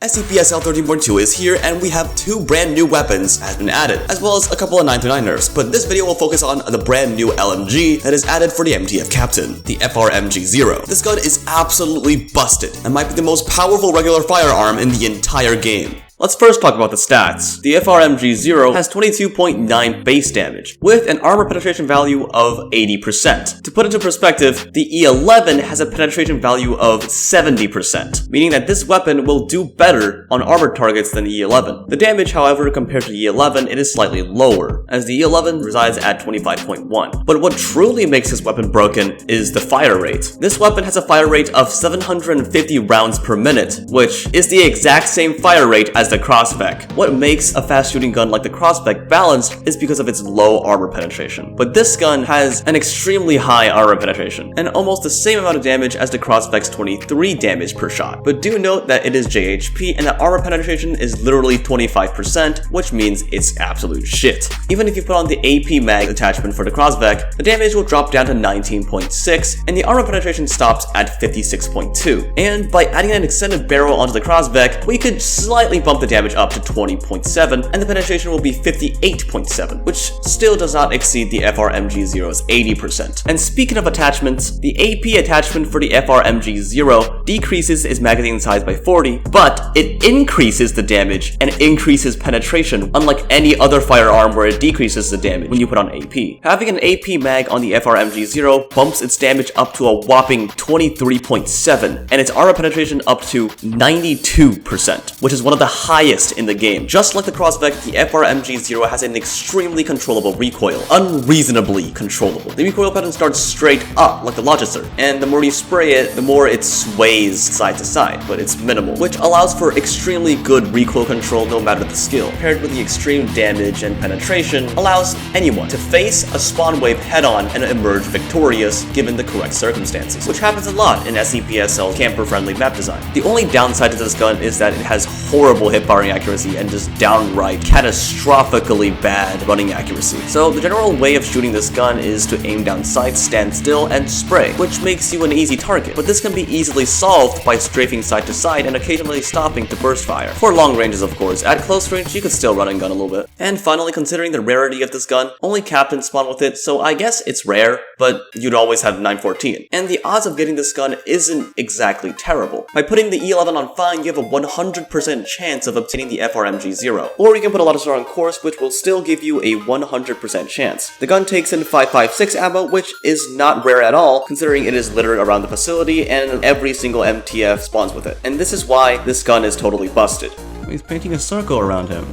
SCPSL 13.2 is here, and we have 2 brand new weapons that have been added, as well as a couple of 939 nerfs, but this video will focus on the brand new LMG that is added for the MTF Captain, the FRMG-0. This gun is absolutely busted, and might be the most powerful regular firearm in the entire game. Let's first talk about the stats. The FRMG-0 has 22.9 base damage, with an armor penetration value of 80%. To put into perspective, the E11 has a penetration value of 70%, meaning that this weapon will do better on armored targets than the E11. The damage, however, compared to the E11, it is slightly lower, as the E11 resides at 25.1. But what truly makes this weapon broken is the fire rate. This weapon has a fire rate of 750 rounds per minute, which is the exact same fire rate as the Crossvec. What makes a fast shooting gun like the Crossvec balanced is because of its low armor penetration. But this gun has an extremely high armor penetration, and almost the same amount of damage as the Crossvec's 23 damage per shot. But do note that it is JHP, and the armor penetration is literally 25%, which means it's absolute shit. Even if you put on the AP mag attachment for the Crossvec, the damage will drop down to 19.6, and the armor penetration stops at 56.2. And by adding an extended barrel onto the Crossvec, we could slightly bump the damage up to 20.7, and the penetration will be 58.7, which still does not exceed the FRMG-0's 80%. And speaking of attachments, the AP attachment for the FRMG-0 decreases its magazine size by 40, but it increases the damage and increases penetration, unlike any other firearm where it decreases the damage when you put on AP. Having an AP mag on the FRMG-0 bumps its damage up to a whopping 23.7, and its armor penetration up to 92%, which is one of the highest in the game. Just like the Crossvec, the FRMG-0 has an extremely controllable recoil. Unreasonably controllable. The recoil pattern starts straight up, like the Logicer, and the more you spray it, the more it sways side to side, but it's minimal, which allows for extremely good recoil control no matter the skill. Paired with the extreme damage and penetration, allows anyone to face a spawn wave head-on and emerge victorious given the correct circumstances, which happens a lot in SCPSL's camper-friendly map design. The only downside to this gun is that it has horrible hip-firing accuracy and just downright catastrophically bad running accuracy. So the general way of shooting this gun is to aim down sights, stand still, and spray, which makes you an easy target. But this can be easily solved by strafing side to side and occasionally stopping to burst fire. For long ranges, of course. At close range, you could still run and gun a little bit. And finally, considering the rarity of this gun, only captains spawn with it, so I guess it's rare, but you'd always have 914. And the odds of getting this gun isn't exactly terrible. By putting the E11 on fine, you have a 100% chance of obtaining the FRMG-0. Or you can put a lot of star on course, which will still give you a 100% chance. The gun takes in 5.56 ammo, which is not rare at all, considering it is littered around the facility and every single MTF spawns with it. And this is why this gun is totally busted. He's painting a circle around him.